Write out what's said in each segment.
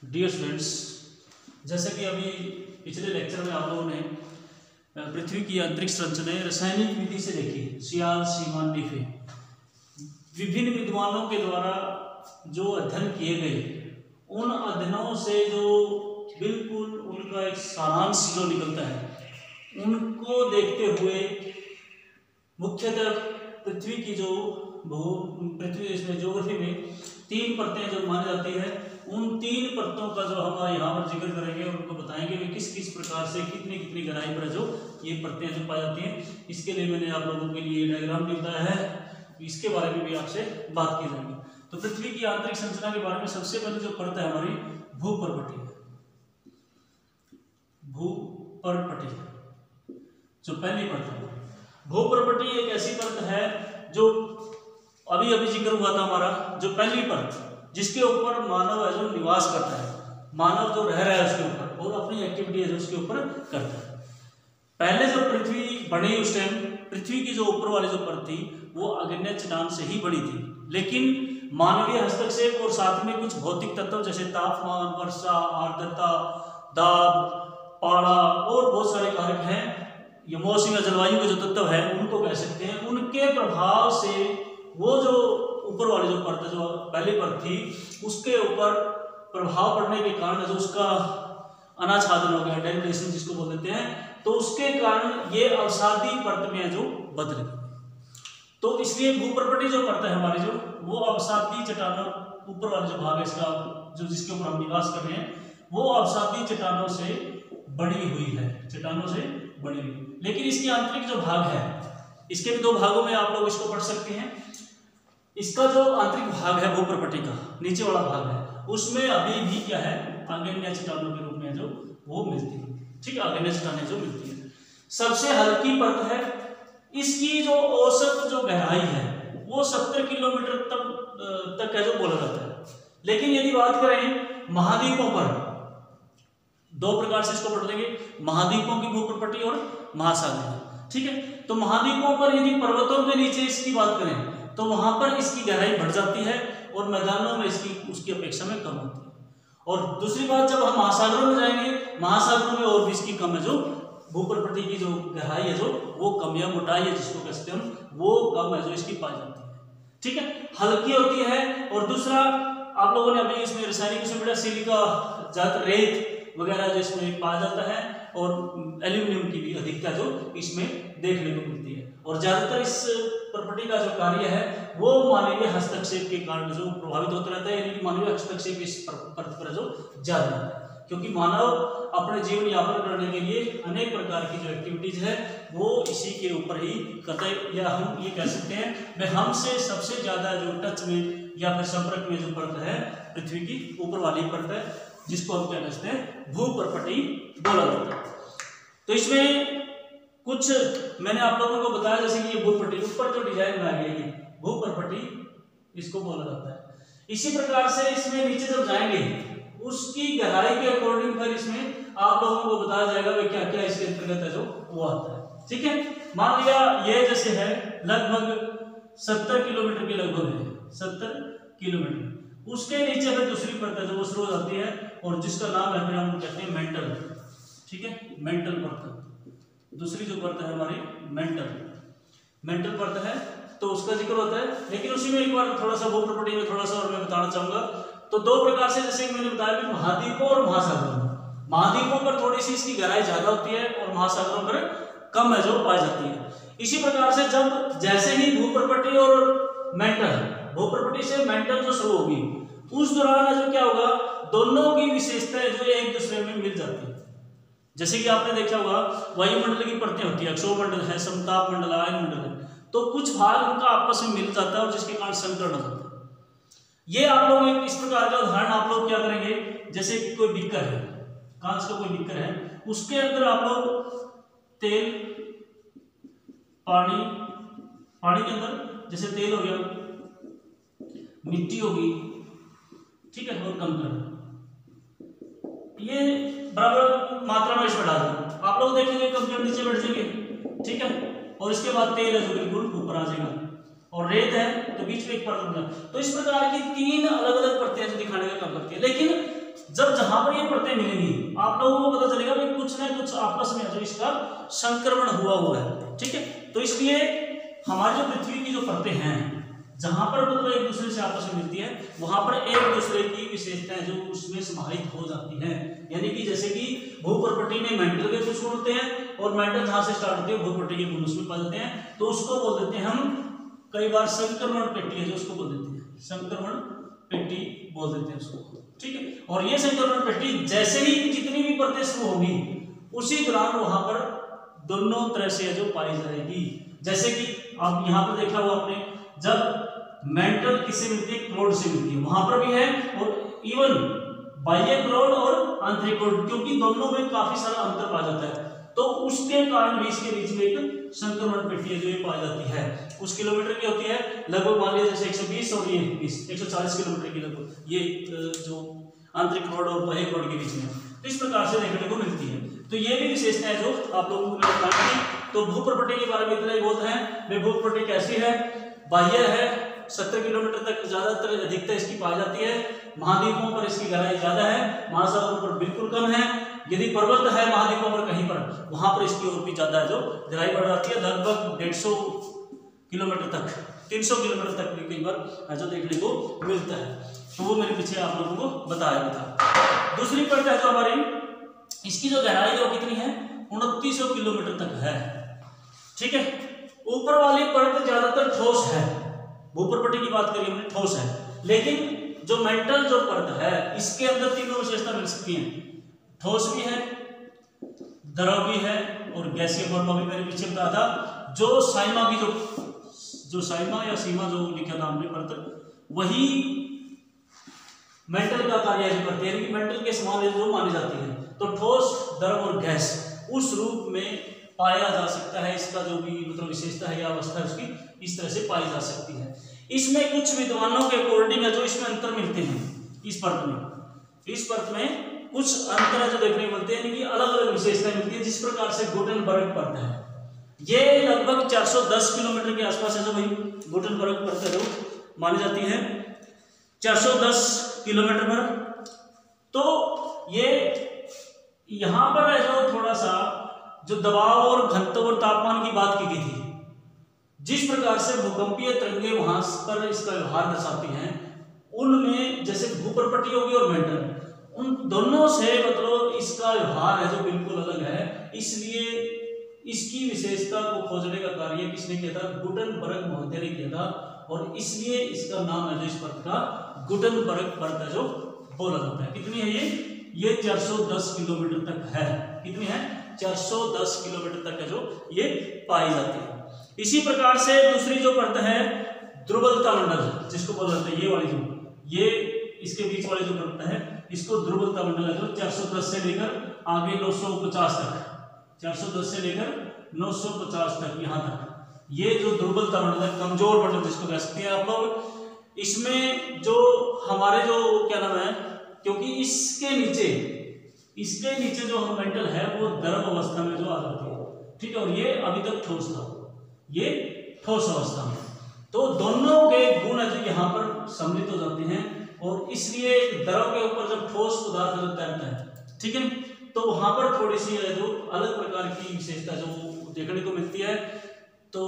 Dear students, जैसे कि अभी पिछले लेक्चर में आप लोगों ने पृथ्वी की अंतरिक्ष संरचना रासायनिक विधि से देखी, सियाल, सीमान, नीफे, विभिन्न विद्वानों के द्वारा जो अध्ययन किए गए, उन अध्ययनों से जो बिल्कुल उनका एक सारांश जो निकलता है, उनको देखते हुए मुख्यतः पृथ्वी की जो पृथ्वी इसमें ज्योग्राफी में 3 परतें जो मानी जाती है, उन 3 परतों का जो हम यहाँ पर जिक्र करेंगे, उनको बताएंगे कि किस किस प्रकार से कितनी कितनी गहराई पर जो ये परतें जो पाई जाती हैं। इसके लिए मैंने आप लोगों के लिए डायग्राम भी बताया है, इसके बारे में भी आपसे बात की जाएगी। तो पृथ्वी की आंतरिक संरचना के बारे में सबसे पहले जो परत है हमारी भूपर्पटी है। भूपर्पटी जो पहली परत है, भूपर्पटी एक ऐसी परत है जो अभी अभी जिक्र हुआ था हमारा, जो पहली परत जिसके ऊपर मानव है जो निवास करता है, मानव जो रह रहा है उसके ऊपर और अपनी एक्टिविटी है जो उसके ऊपर करता है। पहले जो पृथ्वी बनी उस टाइम पृथ्वी की जो ऊपर वाली जो परत थी वो अग्न्य चट्टान से ही बनी थी, लेकिन मानवीय हस्तक्षेप और साथ में कुछ भौतिक तत्व जैसे तापमान, वर्षा, आर्द्रता, दाब, पारा और बहुत सारे कारक हैं, ये मौसम या जलवायु के जो तत्व है उनको कह सकते हैं, उनके प्रभाव से वो जो ऊपर वाली जो परत जो पहली परत थी उसके ऊपर प्रभाव पड़ने के कारण जो उसका अनाच्छादन हो गया, डेग्रेडेशन जिसको बोल देते हैं, तो उसके कारण ये अवसादी परत में जो बदल गई। तो इसलिए भूपर्पटी जो परत है हमारी जो वो अवसादी चट्टानों ऊपर वाला जो भाग है इसका जो जिसके ऊपर हम निवास कर रहे हैं वो अवसादी चट्टानों से बनी हुई है, चट्टानों से बनी हुई। लेकिन इसकी आंतरिक जो भाग है, इसके भी 2 भागों में आप लोग इसको पढ़ सकते हैं। इसका जो आंतरिक भाग है भूपर्पटी का नीचे वाला भाग है, उसमें अभी भी क्या है, अग्न्य चट्टानों के रूप में जो वो मिलती है, ठीक है, अग्न्य चट्टानें जो मिलती है। सबसे हल्की परत है, इसकी जो औसत जो गहराई है वो 70 किलोमीटर तक है जो बोला जाता है। लेकिन यदि बात करें महाद्वीपों पर, 2 प्रकार से इसको पढ़ लेंगे, महाद्वीपों की भूपर्पटी और महासागरीय, ठीक है। तो महाद्वीपों पर यदि पर्वतों के नीचे इसकी बात करें तो वहां पर इसकी गहराई बढ़ जाती है और मैदानों में इसकी उसकी अपेक्षा में कम होती है। और दूसरी बात, जब हम महासागरों में जाएंगे, महासागरों में और भी इसकी कम है, जो भूपर्पटी की जो गहराई है जो वो कम या मोटाई है जिसको कहते हैं हम, वो कम है जो इसकी पाई जाती है, ठीक है, हल्की होती है। और दूसरा आप लोगों ने अभी इसमें रासायनिक से पढ़ा, सिलिका, ज्यादातर रेत वगैरह जो इसमें पाया जाता है और एल्यूमिनियम की भी अधिकता जो इसमें देखने को मिलती है। और ज्यादातर इस प्रॉपर्टी का जो कार्य है वो मानवीय हस्तक्षेप के कारण जो प्रभावित होता रहता है, यानी कि मानवीय हस्तक्षेप इस परत पर जो ज्यादा रहता है, क्योंकि मानव अपने जीवन यापन करने के लिए अनेक प्रकार की जो एक्टिविटीज है वो इसी के ऊपर ही करता है, या हम ये कह सकते हैं मैं हमसे सबसे ज्यादा जो टच में या फिर संपर्क में जो परत है पृथ्वी की ऊपर वाली परत है, जिसको हम क्या कहते हैं भूपर्पटी बोला जाता है। तो इसमें कुछ मैंने आप लोगों को बताया, जैसे कि ये भूपर्पटी ऊपर जो डिजाइन बनाई गई है भूपर्पटी इसको बोला जाता है। इसी प्रकार से इसमें नीचे जब जाएंगे उसकी गहराई के अकॉर्डिंग फिर इसमें आप लोगों को बताया जाएगा कि क्या क्या इसके अंतर्गत है जो वो आता है, ठीक है। मान लिया ये जैसे है लगभग 70 किलोमीटर के लगभग है, 70 किलोमीटर, उसके नीचे फिर दूसरी परत है जो वो शुरू हो जाती है और जिसका नाम है फिर हम कहते हैं मेंटल, ठीक है, मेंटल परत। दूसरी जो परत है हमारी मेंटल परत है, तो उसका जिक्र होता है। लेकिन उसी में एक बार थोड़ा सा भूपर्पटी में थोड़ा सा और मैं बताना चाहूंगा। तो 2 प्रकार से, जैसे मैंने बताया कि महाद्वीपों और महासागरों, महाद्वीपों पर थोड़ी सी इसकी गहराई ज्यादा होती है और महासागरों पर कम है जो पाई जाती है। इसी प्रकार से जब जैसे ही भूपर्पटी और मेंटल, भूपर्पटी से मेंटल जो शुरू होगी उस दौरान जो क्या होगा, दोनों की विशेषताएं जो एक दूसरे में मिल जाती है। जैसे कि आपने देखा होगा वायुमंडल की परतें होती है, अक्षोमंडल है, समताप मंडल, आयनमंडल है, तो कुछ भाग उनका आपस में मिल जाता है और जिसके कारण संकरण हो जाता है। ये आप लोग इस प्रकार का उदाहरण आप लोग क्या करेंगे, जैसे कि कोई बीकर है, कांच का कोई बीकर है, उसके अंदर आप लोग तेल, पानी के अंदर जैसे तेल हो गया, मिट्टी होगी, ठीक है, और कंकड़, ये बराबर मात्रा में इसमें डाल दो, आप लोग देखेंगे कंकड़ नीचे बैठ जाएंगे, ठीक है, और इसके बाद तेल है जो बिल्कुल ऊपर आ जाएगा और रेत है तो बीच में एक परत बना। तो इस प्रकार की 3 अलग अलग परतें जो दिखाने का काम करती है। लेकिन जब जहां पर ये परतें मिलेंगी आप लोगों को पता चलेगा कि कुछ ना कुछ आपस में जो इसका संक्रमण हुआ है, ठीक है। तो इसलिए हमारी जो पृथ्वी की जो परतें हैं जहां पर मतलब एक दूसरे से आपस में मिलती है वहां पर एक दूसरे की विशेषताएं जो उसमें समाहित हो जाती हैं। यानी कि जैसे कि भूप्रपट्टी में मेंटल के कुछ गुण होते हैं और मेंटल जहां से स्टार्ट होती है भूप्रपट्टी के गुण उसमें पा जाते हैं, तो उसको बोल देते हैं हम कई बार संक्रमण पेटी है जो उसको बोल देते हैं, संक्रमण पेटी बोल देते हैं उसको, ठीक है। और ये संक्रमण पेटी जैसे ही जितनी भी परतें शुरू होगी उसी दौरान वहां पर दोनों तरह से जो पाई जाएगी। जैसे कि आप यहाँ पर देखा हुआ आपने, जब मेंटल किससे मिलती है, क्लोड से मिलती है, वहां पर भी है, और इवन बाह्य क्लोड और आंतरिक क्लोड, क्योंकि दोनों में काफी सारा अंतर पाया जाता है, तो उसके कारण भी इसके बीच में एक संक्रमण पेटी जो ये पाई जाती है। कुछ किलोमीटर की होती है, लगभग मान लीजिए जैसे 120 और ये 140 किलोमीटर की लगभग ये जो आंतरिक क्लोड और बाह्य क्लोड के बीच में, तो इस प्रकार से देखने को मिलती है। तो ये भी विशेषताएं जो आप लोगों को मैंने बताई। तो भूप्रपट्टी के बारे में इतना ही बहुत है। वे भूप्रपट्टी कैसी है, बाह्य है, 70 किलोमीटर तक ज्यादातर अधिकता इसकी पाई जाती है। महाद्वीपों पर इसकी गहराई ज्यादा है, महासागरों पर बिल्कुल कम है। यदि पर्वत है महाद्वीपों पर कहीं पर, वहां पर इसकी और भी ज्यादा है जो गहराई बढ़ जाती है, लगभग 150 किलोमीटर तक, 300 किलोमीटर तक भी कई बार जो देखने को मिलता है। तो वो मैंने पीछे आप लोगों को बताया था। दूसरी परत है जो हमारी, इसकी जो गहराई है वो कितनी है, 2900 किलोमीटर तक है, ठीक है। ऊपर वाली परत ज्यादातर ठोस है, भूप्रपट्टी की बात करिए हमने, ठोस है, लेकिन जो मेंटल जो परत है इसके अंदर तीनों विशेषता मिल सकती हैं, ठोस भी है, द्रव भी है और गैसीय फॉर्म भी मैंने पीछे बताया था। जो साइमा की जो साइमा या सीमा जो लिखा था हमने परत, वही मेंटल का कार्य करती है, मेंटल के समान जो मानी जाती है। तो ठोस, द्रव और गैस उस रूप में पाया जा सकता है। इसका जो भी मतलब विशेषता है या अवस्था है उसकी इस तरह से पाई जा सकती है। इसमें कुछ विद्वानों के अकॉर्डिंग जो इसमें अंतर मिलते हैं, इस परत में कुछ अंतर जो देखने को मिलते हैं, यानी कि अलग अलग विशेषताएं मिलती है। जिस प्रकार से गुटेनबर्ग परत है, ये लगभग 410 किलोमीटर के आसपास है जो भाई गुटेनबर्ग परत है जो मानी जाती है 410 किलोमीटर पर। तो ये यहां पर है जो थोड़ा सा जो दबाव और घनत्व और तापमान की बात की गई थी, जिस प्रकार से भूकंपीय तरंगे वहां पर इसका व्यवहार दर्शाती हैं, उनमें जैसे भूप्रपट्टी होगी और मेंटल, उन दोनों से मतलब इसका व्यवहार है जो बिल्कुल अलग है। इसलिए इसकी विशेषता को खोजने का कार्य किसने किया था, गुटेनबर्ग महोदय ने किया था, और इसलिए इसका नाम है जो इस परत का गुटेनबर्ग परत है जो बोला जाता है। कितनी है ये 410 किलोमीटर तक है। कितनी है, 410 किलोमीटर तक है जो ये पाई जाती है। इसी प्रकार से दूसरी जो परत है ध्रुवलता मंडल, जिसको बोला जाता है ये वाली जो ये इसके बीच वाली जो परत है इसको ध्रुवलता मंडल है जो 410 से लेकर आगे 950 तक, 410 से लेकर 950 तक यहाँ तक ये जो ध्रुवलता मंडल है, कमजोर मंडल जिसको कह सकते हैं आप लोग। इसमें जो हमारे जो क्या नाम है, क्योंकि इसके नीचे जो मेंटल है वो द्रव अवस्था में जो आ जाती है, ठीक है, और ये अभी तक ठोस था, ये ठोस अवस्था में। तो दोनों के गुण जो यहाँ पर सम्मिलित हो जाते हैं, और इसलिए द्रव के ऊपर जब ठोस पदार्थ जो तैरता है, ठीक है, तो वहां पर थोड़ी सी जो अलग प्रकार की विशेषता जो देखने को मिलती है। तो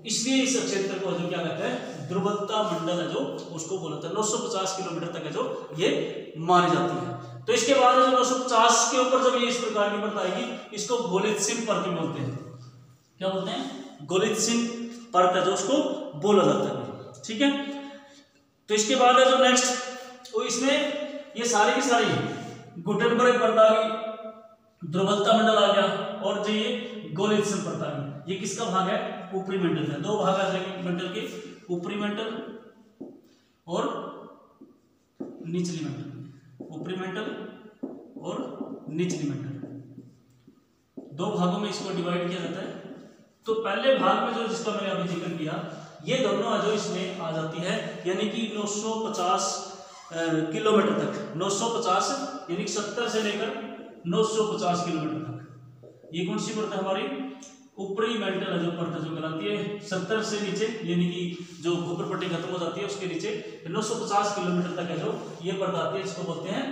इसलिए इस क्षेत्र को जो क्या कहते हैं ध्रुवलता मंडल है जो उसको बोला जाता है। 950 किलोमीटर तक है जो ये मानी जाती है। तो इसके बाद जो 950 के ऊपर जब ये इस प्रकार की परत आएगी, इसको गोलित्सिन परत बोलते हैं। क्या बोलते हैं, गोलित्सिन परत है जो उसको बोला जाता है, ठीक है। तो इसके बाद है जो नेक्स्ट, तो इसमें ये सारी की सारी गुटेनबर्ग परत आ गई, ध्रुवलता मंडल आ गया, और जो ये गोलित्सिन परत आ गई। ये किसका भाग है, ऊपरी मेंटल है। दो भाग है मेंटल के, ऊपरी मेंटल और निचली मेंटल, ऊपरी मेंटल और निचली मेंटल, दो भागों में इसको डिवाइड किया जाता है। तो पहले भाग में जो जिसका मैंने अभी जिक्र किया, ये दोनों जो इसमें आ जाती है, यानी कि 950 किलोमीटर तक, 950 यानी 70 से लेकर 950 किलोमीटर तक। ये कौन सी परत है हमारी, ऊपरी मेंटल जो परत जो कहलाती है। 70 से नीचे यानी कि जो भूप्रपट्टी खत्म हो जाती है उसके नीचे 950 किलोमीटर तक है जो ये परत आती है, इसको बोलते हैं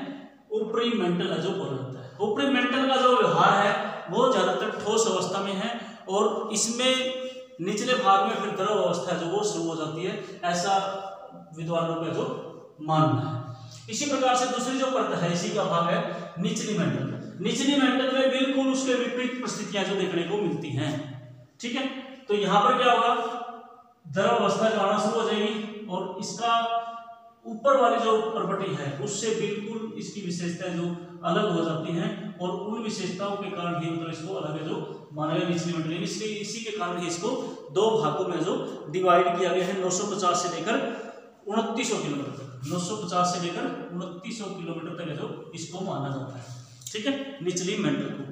ऊपरी मेंटल है जो बोला जाता है। ऊपरी मेंटल का जो व्यवहार है वो ज्यादातर ठोस अवस्था में है और इसमें निचले भाग में फिर द्रव अवस्था जो वो शुरू हो जाती है, ऐसा विद्वानों का जो मानना है। इसी प्रकार से दूसरी जो परत है इसी का भाग है निचली मेंटल। निचली मेंटल में बिल्कुल उसके विपरीत परिस्थितियां जो देखने को मिलती हैं, ठीक है। तो यहाँ पर क्या होगा, द्रव अवस्था जो आना शुरू हो जाएगी और इसका ऊपर वाली जो प्रॉपर्टी है उससे बिल्कुल इसकी विशेषताएं जो अलग हो जाती हैं और उन विशेषताओं के कारण ही मतलब इसको अलग है जो माना गया निचली मेंटल। इसलिए इसी के कारण ही इसको दो भागों में जो डिवाइड किया गया है 950 से लेकर 2900 किलोमीटर तक, 950 से लेकर 2900 किलोमीटर तक है जो इसको माना जाता है, ठीक है, निचली मेंटल को।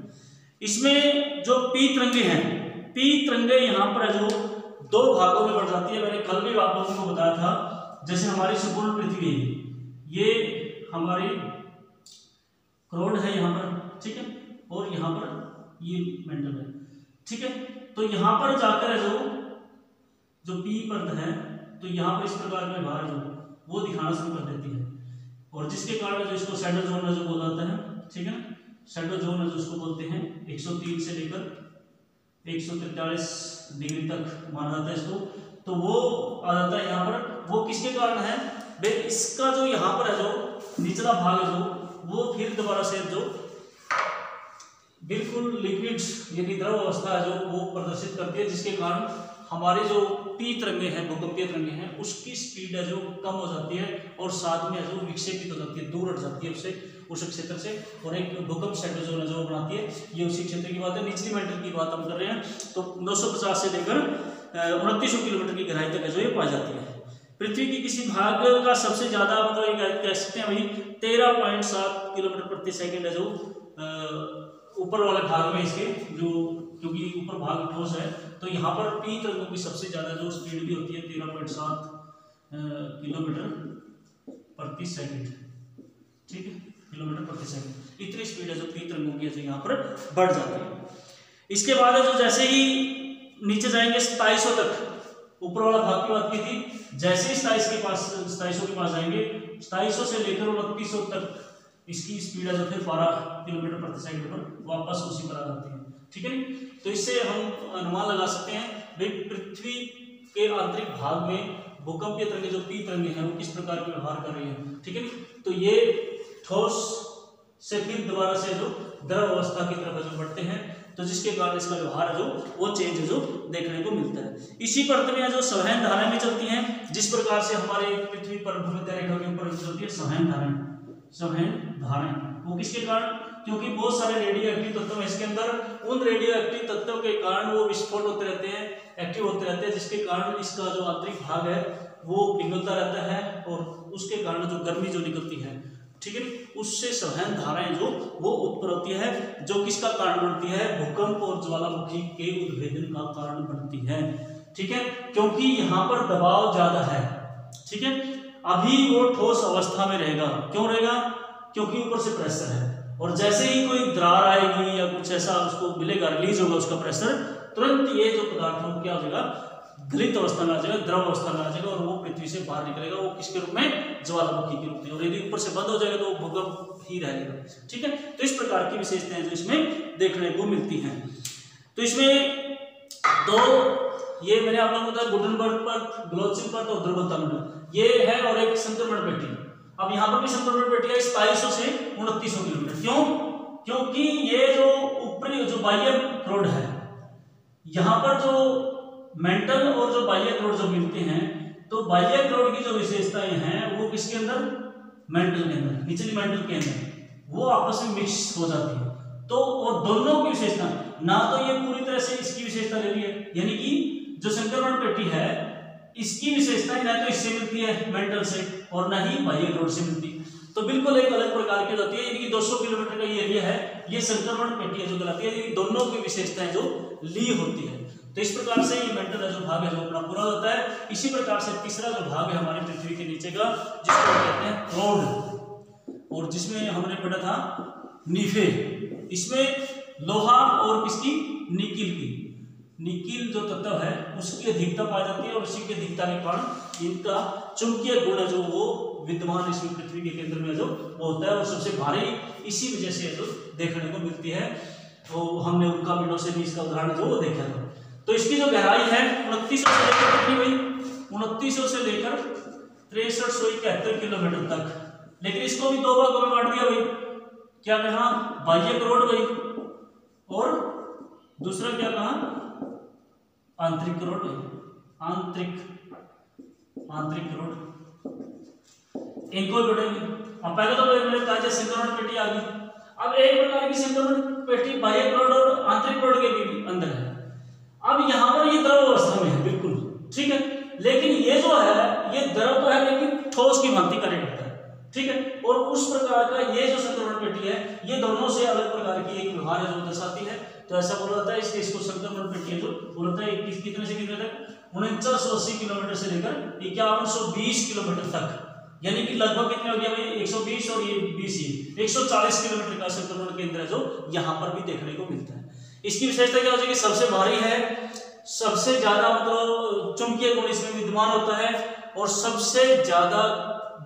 इसमें जो पी तरंगे हैं, पी तरंगे यहाँ पर है जो दो भागों में बढ़ जाती है। मैंने कल भी आप लोगों को बताया था, जैसे हमारी संपूर्ण पृथ्वी, ये हमारी क्रोड है यहाँ पर, ठीक है, और यहाँ पर ये मेंटल है, ठीक है। तो यहाँ पर जाकर है जो पी परत है तो यहाँ पर इस प्रकार में भार जो वो दिखाना शुरू कर देती है और जिसके कारण जो इसको शैडो जोन है जो बोला जाता है, ठीक है, शैडो जोन है जो उसको बोलते हैं। 103 से लेकर 143 डिग्री तक माना जाता है इसको। तो वो आ जाता है यहाँ पर, वो किसके कारण है भाई, इसका जो यहाँ पर है जो निचला भाग है जो वो फिर दोबारा से जो बिल्कुल लिक्विड यानी द्रव अवस्था है जो वो प्रदर्शित करती है, जिसके कारण हमारे जो पी तरंगे हैं, भूकंपीय तरंगे हैं, उसकी स्पीड है जो कम हो जाती है और साथ में जो विक्षेपित हो जाती है, दूर हट जाती है उससे, उस क्षेत्र से, और एक भूकंप शैडो जोन जो बनाती है, ये उसी क्षेत्र की बात है। निचली मेंटल की बात हम कर रहे हैं। तो 950 से लेकर 2900 किलोमीटर की गहराई तक है जो ये पाई जाती है। पृथ्वी की किसी भाग का सबसे ज्यादा मतलब ये कह सकते हैं भाई 13.7 किलोमीटर प्रति सेकंड है जो ऊपर वाले भाग में इसके जो, क्योंकि ऊपर भाग ठोस है तो यहाँ पर पी तरंगों की सबसे ज्यादा जो स्पीड भी होती है 13.7 किलोमीटर प्रति सेकंड, ठीक है, किलोमीटर प्रति सेकंड। इतनी स्पीड है जो पी तरंगों की यहाँ पर बढ़ जाती है। इसके बाद है जो जैसे ही नीचे जाएंगे 2700 तक, ऊपर वाला भाग की बात की थी, जैसे ही 2700 के पास जाएंगे, 2700 से लेकर 2900 तक इसकी स्पीड है जो फिर 12 किलोमीटर प्रति सेकंड पर वापस उसी पर आ जाती है, ठीक है। तो इससे हम अनुमान लगा सकते हैं भाई पृथ्वी के आंतरिक भाग में भूकंपीय तरंगे जो पी तरंगे हैं वो किस प्रकार के व्यवहार कर रही हैं, ठीक है। तो ये ठोस से फिर दोबारा से जो द्रव अवस्था की तरफ जो बढ़ते हैं, तो जिसके कारण इसका व्यवहार जो वो चेंज जो देखने को मिलता है। इसी परत में जो संवहन धाराएं भी चलती हैं, जिस प्रकार से हमारे पृथ्वी पर भूमध्य रेखा के ऊपर चलती है संवहन धाराएं, वो किसके कारण, क्योंकि बहुत सारे रेडियो एक्टिव तत्व हैं इसके अंदर, उन रेडियो एक्टिव तत्वों के कारण वो विस्फोट होते रहते हैं, एक्टिव होते रहते हैं, जिसके कारण इसका जो आंतरिक भाग है वो पिघलता रहता है और उसके कारण जो गर्मी जो निकलती है, ठीक है, उससे संवहन धाराएं जो वो उत्पन्न होती है, जो किसका कारण बनती है, भूकंप और ज्वालामुखी के उद्भेदन का कारण बनती है, ठीक है, क्योंकि यहाँ पर दबाव ज्यादा है, ठीक है। अभी वो ठोस अवस्था में रहेगा, क्यों रहेगा, क्योंकि ऊपर से प्रेशर है, और जैसे ही कोई दरार आएगी या कुछ ऐसा उसको मिलेगा, रिलीज होगा उसका प्रेशर, तुरंत ये जो पदार्थ है क्या हो जाएगा, गलित अवस्था में आ जाएगा, द्रव अवस्था में आ जाएगा और वो पृथ्वी से बाहर निकलेगा, वो किसके रूप में, ज्वालामुखी के रूप में, और यदि ऊपर से बंद हो जाएगा तो वो भूकंप ही रहेगा, ठीक है। तो इस प्रकार की विशेषताएं जो इसमें देखने को मिलती हैं। तो इसमें दो, ये मैंने आप लोगों को बताया गुडनबर्ग पर, ग्लोत्सिंग पर, तो ध्रुवता मंडल ये है, और एक संक्रमण पेटी। अब यहाँ पर भी संक्रमण पेटी है 2700 से 2900 किलोमीटर। क्यों, क्योंकि ये जो ऊपरी जो बाह्य क्रोड है, यहाँ पर जो मेंटल और जो बाह्य क्रोड जो मिलते हैं, तो बाह्य क्रोड की जो विशेषताएं हैं वो किसके अंदर, मेंटल के अंदर, निचली मेंटल के अंदर वो आपस में मिक्स हो जाती है। तो और दोनों की विशेषता, ना तो ये पूरी तरह से इसकी विशेषता ले रही है, यानी कि जो संक्रमण पेटी है इसकी विशेषताएं ना तो इससे मिलती है मेंटल से और ना ही बाह्य क्रोड से मिलती, तो बिल्कुल एक अलग प्रकार की होती है। यानी कि 200 किलोमीटर का ये एरिया है, ये संक्रमण पेटी है जो कहलाती है, दोनों की विशेषताएं जो ली होती है। तो इस प्रकार से ये मेंटल जो भाग है जो अपना पूरा होता है। इसी प्रकार से तीसरा जो भाग है हमारी पृथ्वी के नीचे का, जिसको कहते हैं क्रोड, और जिसमें हमने पढ़ा था नीफे, इसमें लोहा और किसकी, निकिल की, निकिल जो तत्व है उसकी अधिकता पाई जाती है, और उसी की अधिकता के कारण इनका चुंबकीय गुण है जो वो विद्यमान इसमें पृथ्वी के केंद्र में जो वो होता है, और सबसे भारी इसी वजह से जो देखने को मिलती है। तो हमने उल्का पिंडों से भी इसका उदाहरण जो वो देखा था। तो इसकी जो गहराई है 2900 से लेकर कितनी हुई, 2900 से लेकर 6371 किलोमीटर तक। लेकिन इसको भी दो भागों में बांट दिया भाई, क्या कहा, बाह्य करोड़ भाई, और दूसरा क्या कहा, आंतरिक करोड़ भाई, आंतरिक करोड़, इनको जोड़ेंगे। अब पहले तो मैंने कहा संक्रमण पेटी आ गई। अब एक प्रकार की संक्रमण पेटी बाह्य करोड़ और आंतरिक करोड़ के भी अंदर है। अब यहाँ पर ये द्रव अवस्था में है बिल्कुल, ठीक है, लेकिन ये जो है ये द्रव तो है लेकिन ठोस की भांति कार्य करता है, ठीक है। और उस प्रकार का ये जो संक्रमण पेटी है ये दोनों से अलग प्रकार की एक व्यवहार है जो दर्शाती है। तो ऐसा बोला जाता है इसको संक्रमण पेटी है जो बोलता है कितने से कितने तक, 4980 किलोमीटर से लेकर 5120 किलोमीटर तक, यानी कि लगभग कितने हो गया भाई, 120 और ये 20 ही 140 किलोमीटर का संक्रमण केंद्र है जो यहाँ पर भी देखने को मिलता है। इसकी विशेषता क्या हो जाएगी, सबसे भारी है, सबसे ज्यादा मतलब चुंबकीय गुण इसमें विद्यमान होता है, और सबसे ज्यादा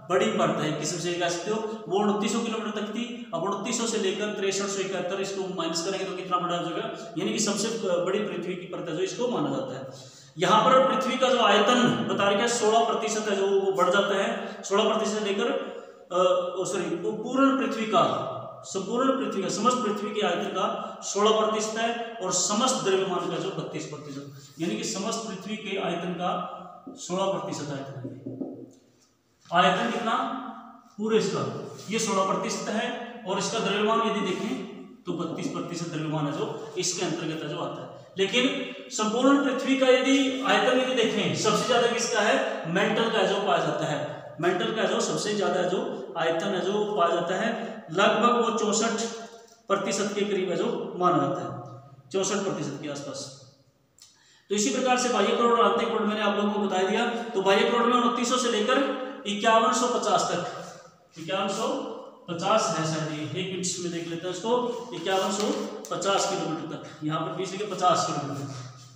बड़ी परत है किसी से कह सकते हो। वो 2900 किलोमीटर तक थी, अब 2900 से लेकर 6371 इसको माइनस करेंगे तो कितना बड़ा हो जाएगा, यानी कि सबसे बड़ी पृथ्वी की परत है जो इसको माना जाता है। यहाँ पर पृथ्वी का जो आयतन बता रहे 16% है जो वो बढ़ जाता है, 16% लेकर पूर्ण पृथ्वी का समस्त पृथ्वी के आयतन का 16% है, और समस्त द्रव्यमान का जो 32%, यानी कि समस्त पृथ्वी के आयतन का 16% आयतन है। आयतन कितना पूरे इसका ये 16% है, और इसका द्रव्यमान यदि देखें तो 32% द्रव्यमान है जो इसके अंतर्गत जो आता है। लेकिन संपूर्ण पृथ्वी का यदि आयतन यदि देखें सबसे ज्यादा किसका है, मेंटल का जो पाया जाता है, मेंटल का जो सबसे ज्यादा जो आयतन है जो पाया जाता है, लगभग वो 64% के करीब है जो माना जाता है, 64% के आसपास। तो इसी प्रकार से बाह्य करोड़ और आंतरिक करोड़ मैंने आप लोगों को बता दिया। तो बाह्य करोड़ में 2900 से लेकर 5150 तक, 5150 है शायद, एक मिनट में देख लेते हैं इसको, 5150 किलोमीटर तक, यहाँ पर 20 लेकर 50 किलोमीटर,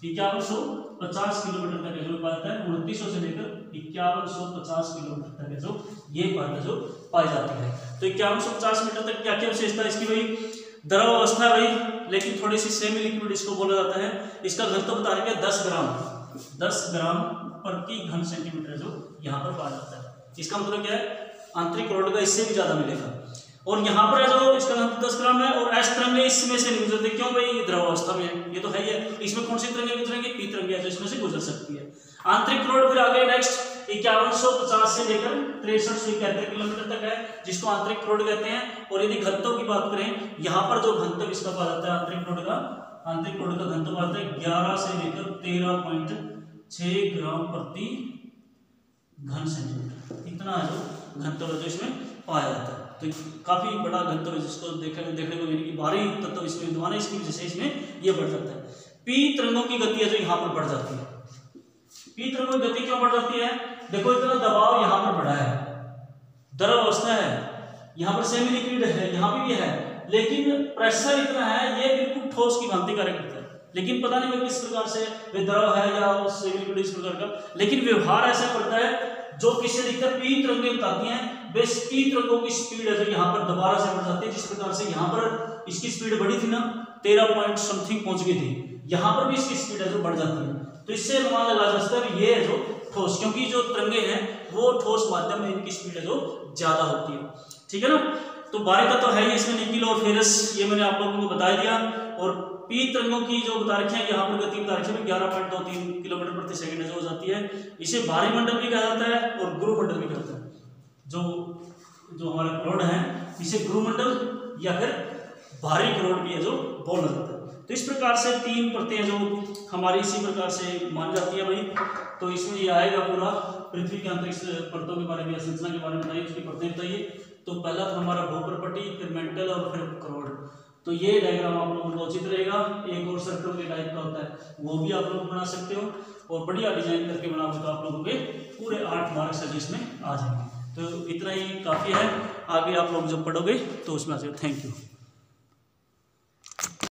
5150 किलोमीटर तक जो पाया है, 2900 से लेकर 5150 किलोमीटर तक जो ये परत जो पाई जाती है। तो 5150 मीटर तक क्या क्या विशेषता है इसकी भाई, द्रव अवस्था भाई, लेकिन थोड़ी सी सेमी लिक्विड इसको बोला जाता है। इसका घनत्व बता रहे हैं 10 ग्राम प्रति घन सेंटीमीटर जो यहाँ पर पाया जाता है। इसका मतलब क्या है, आंतरिक करोड़ का इससे भी ज्यादा मिलेगा, और यहाँ पर है जो इसका घनत्व 10 ग्राम है, और एस तरंगे इसमें से नहीं गुजरती, क्यों भाई, ये द्रव अवस्था में है, ये तो है ही है। इसमें कौन सी तरंगे गुजरेंगे, पी तरंगे जो इसमें से गुजर सकती है। आंतरिक करोड़ फिर आगे नेक्स्ट 5150 से लेकर 6371 किलोमीटर तक है, जिसको आंतरिक करोड़ कहते हैं। और यदि घनत्व की बात करें, यहाँ पर जो घनत्व इसका पाया जाता है आंतरिक करोड़ का घनत्व पाया जाता है 11 से लेकर 13.6 ग्राम प्रति घन सेंटीमीटर, इतना है जो घनत्व जो इसमें पाया जाता है। तो काफी बड़ा घनत्व जिसको देखने को यानी कि भारी तत्व इसमें विद्यमान है, इसकी वजह से इसमें ये बढ़ जाता है। पी तरंगों की गति है जो यहाँ पर बढ़ जाती है। पी तरंगों की गति क्यों बढ़ जाती है, देखो इतना दबाव यहाँ पर बढ़ा है, द्रव अवस्था है, यहाँ पर सेमी लिक्विड है, यहाँ पे भी है, लेकिन प्रेशर इतना है ये बिल्कुल ठोस की भांति कार्य करता है। लेकिन पता नहीं किस प्रकार से वे द्रव है या सेमी लिक्विड इस प्रकार का, लेकिन व्यवहार ऐसा करता है जो किससे दिखता है, पी तरंगें बताती हैं। बेस पी तरंगों की स्पीड है जो यहाँ पर दोबारा से बढ़ जाती है, जिस प्रकार से यहाँ पर इसकी स्पीड बढ़ी थी ना 13 पॉइंट समथिंग पहुंच गई थी, यहाँ पर भी इसकी स्पीड है जो बढ़ जाती है। तो इससे अनुमान लगा जा सकता है ये है जो ठोस, क्योंकि जो तरंगे हैं वो ठोस माध्यम में इनकी स्पीड है जो ज्यादा होती है, ठीक है ना। तो बारी तत्व है ये इसमें निकिल और फेरस, ये मैंने आप लोगों को बता दिया। और पी तरंगों की जो बता रखी है यहाँ पर गति बता रखी है 11.23 किलोमीटर प्रति सेकंड जो हो जाती है। इसे भारी मंडल भी कहा जाता है और गुरु मंडल भी कहते हैं। जो हमारे करोड़ हैं इसे गुरु मंडल या फिर भारी करोड़ भी है जो बोला जाता है। तो इस प्रकार से 3 परतें जो हमारी इसी प्रकार से मानी जाती है भाई। तो इसमें ये आएगा पूरा पृथ्वी के अंतरिक्ष परतों के बारे में, संरचना के बारे में बताइए, उसकी परतें बताइए। तो पहला तो हमारा भूप्रपटी, फिर मेंटल और फिर करोड़। तो ये डायग्राम आप लोगों को उचित रहेगा। एक और सर्कल के टाइप का होता है वो भी आप लोग बना सकते हो, और बढ़िया डिजाइन करके बनाओगे तो आप लोगों के पूरे 8 मार्क्स है जिसमें आ जाएंगे। तो इतना ही काफ़ी है, आगे आप लोग जब पढ़ोगे तो उसमें आ जाएगा। Thank you.